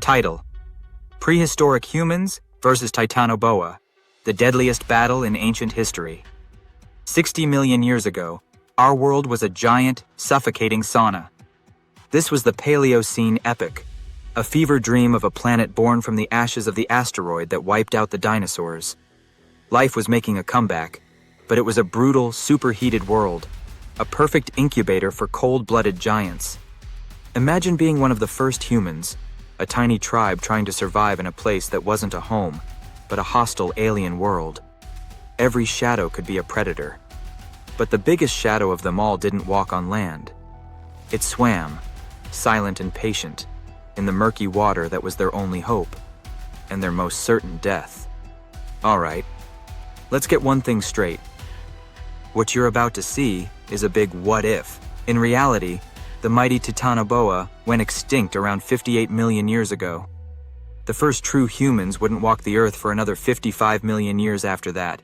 Title: Prehistoric Humans versus Titanoboa, the deadliest battle in ancient history. 60 million years ago, our world was a giant, suffocating sauna. This was the Paleocene epoch, a fever dream of a planet born from the ashes of the asteroid that wiped out the dinosaurs. Life was making a comeback, but it was a brutal, superheated world, a perfect incubator for cold-blooded giants. Imagine being one of the first humans, a tiny tribe trying to survive in a place that wasn't a home, but a hostile alien world. Every shadow could be a predator. But the biggest shadow of them all didn't walk on land. It swam, silent and patient, in the murky water that was their only hope, and their most certain death. All right, let's get one thing straight. What you're about to see is a big what if. In reality, the mighty Titanoboa went extinct around 58 million years ago. The first true humans wouldn't walk the earth for another 55 million years after that.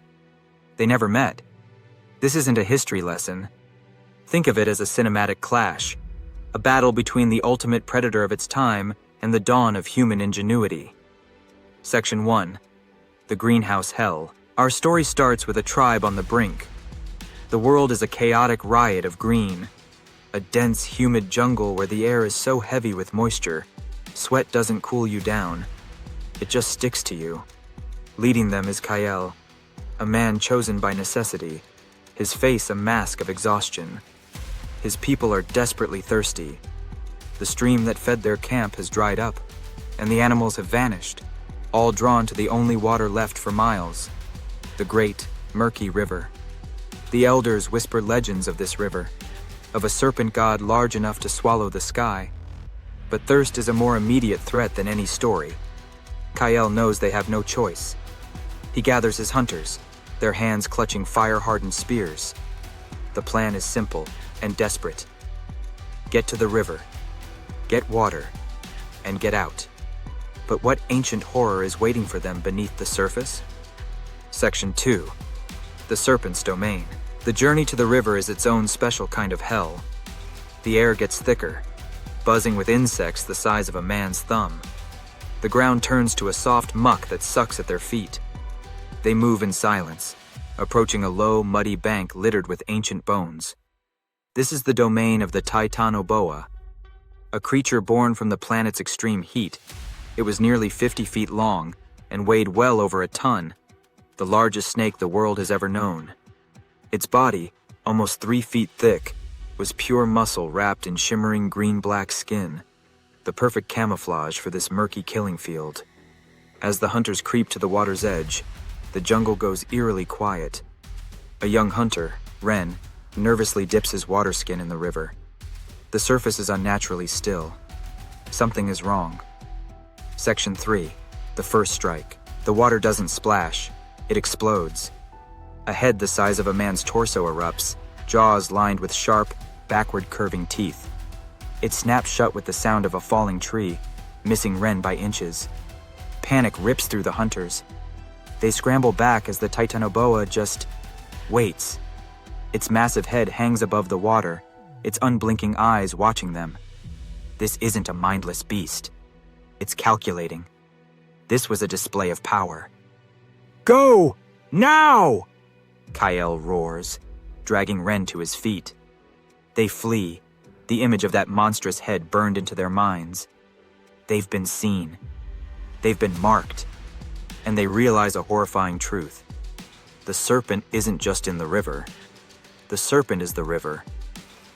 They never met. This isn't a history lesson. Think of it as a cinematic clash, a battle between the ultimate predator of its time and the dawn of human ingenuity. Section 1. The Greenhouse Hell. Our story starts with a tribe on the brink. The world is a chaotic riot of green, a dense, humid jungle where the air is so heavy with moisture, sweat doesn't cool you down. It just sticks to you. Leading them is Kael, a man chosen by necessity, his face a mask of exhaustion. His people are desperately thirsty. The stream that fed their camp has dried up, and the animals have vanished, all drawn to the only water left for miles, the great, murky river. The elders whisper legends of this river, of a serpent god large enough to swallow the sky. But thirst is a more immediate threat than any story. Kael knows they have no choice. He gathers his hunters, their hands clutching fire-hardened spears. The plan is simple and desperate. Get to the river, get water, and get out. But what ancient horror is waiting for them beneath the surface? Section 2. The Serpent's Domain. The journey to the river is its own special kind of hell. The air gets thicker, buzzing with insects the size of a man's thumb. The ground turns to a soft muck that sucks at their feet. They move in silence, approaching a low, muddy bank littered with ancient bones. This is the domain of the Titanoboa, a creature born from the planet's extreme heat. It was nearly 50 feet long and weighed well over a ton, the largest snake the world has ever known. Its body, almost 3 feet thick, was pure muscle wrapped in shimmering green-black skin, the perfect camouflage for this murky killing field. As the hunters creep to the water's edge, the jungle goes eerily quiet. A young hunter, Ren, nervously dips his water skin in the river. The surface is unnaturally still. Something is wrong. Section 3. The First Strike. The water doesn't splash, it explodes. A head the size of a man's torso erupts, jaws lined with sharp, backward-curving teeth. It snaps shut with the sound of a falling tree, missing Ren by inches. Panic rips through the hunters. They scramble back as the Titanoboa just waits. Its massive head hangs above the water, its unblinking eyes watching them. This isn't a mindless beast. It's calculating. This was a display of power. "Go! Now!" Kael roars, dragging Ren to his feet. They flee, the image of that monstrous head burned into their minds. They've been seen. They've been marked. And they realize a horrifying truth. The serpent isn't just in the river. The serpent is the river.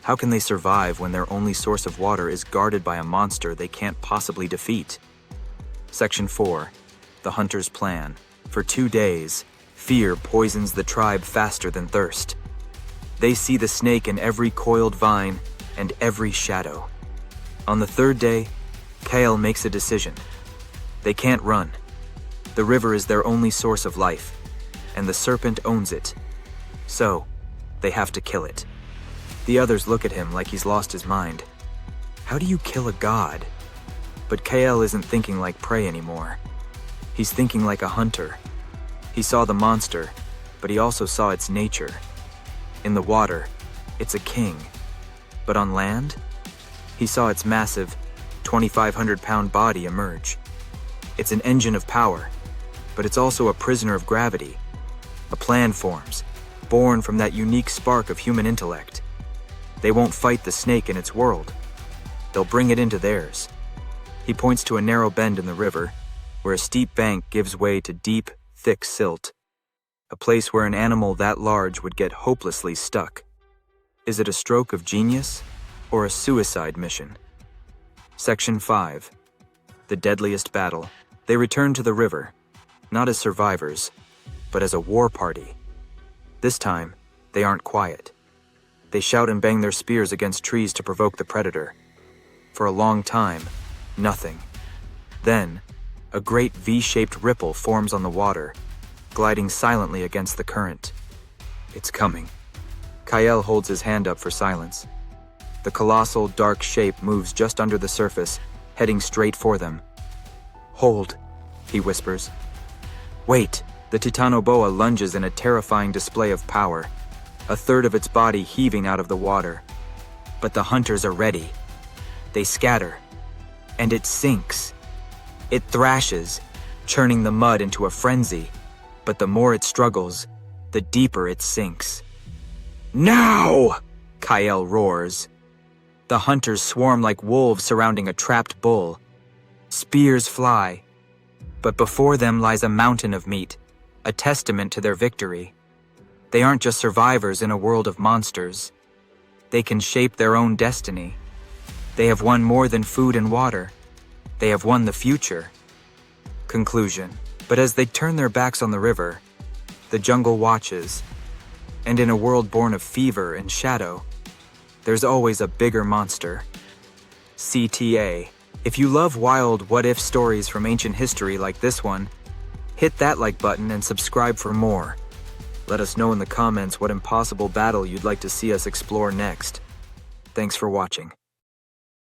How can they survive when their only source of water is guarded by a monster they can't possibly defeat? Section 4. The Hunter's Plan. For 2 days, fear poisons the tribe faster than thirst. They see the snake in every coiled vine and every shadow. On the 3rd day, Kael makes a decision. They can't run. The river is their only source of life, and the serpent owns it. So, they have to kill it. The others look at him like he's lost his mind. How do you kill a god? But Kael isn't thinking like prey anymore. He's thinking like a hunter. He saw the monster, but he also saw its nature. In the water, it's a king. But on land, he saw its massive, 2,500-pound body emerge. It's an engine of power, but it's also a prisoner of gravity. A plan forms, born from that unique spark of human intellect. They won't fight the snake in its world. They'll bring it into theirs. He points to a narrow bend in the river, where a steep bank gives way to deep, thick silt, a place where an animal that large would get hopelessly stuck. Is it a stroke of genius or a suicide mission? Section 5. The Deadliest Battle. They return to the river, not as survivors, but as a war party. This time, they aren't quiet. They shout and bang their spears against trees to provoke the predator. For a long time, nothing. Then, a great V-shaped ripple forms on the water, gliding silently against the current. It's coming. Kyle holds his hand up for silence. The colossal, dark shape moves just under the surface, heading straight for them. "Hold," he whispers. "Wait." The Titanoboa lunges in a terrifying display of power, a third of its body heaving out of the water. But the hunters are ready. They scatter, and it sinks. It thrashes, churning the mud into a frenzy, but the more it struggles, the deeper it sinks. "Now!" Kyle roars. The hunters swarm like wolves surrounding a trapped bull. Spears fly, but before them lies a mountain of meat, a testament to their victory. They aren't just survivors in a world of monsters. They can shape their own destiny. They have won more than food and water. They have won the future. Conclusion. But as they turn their backs on the river, the jungle watches. And in a world born of fever and shadow, there's always a bigger monster. CTA. If you love wild what-if stories from ancient history like this one, hit that like button and subscribe for more. Let us know in the comments what impossible battle you'd like to see us explore next. Thanks for watching.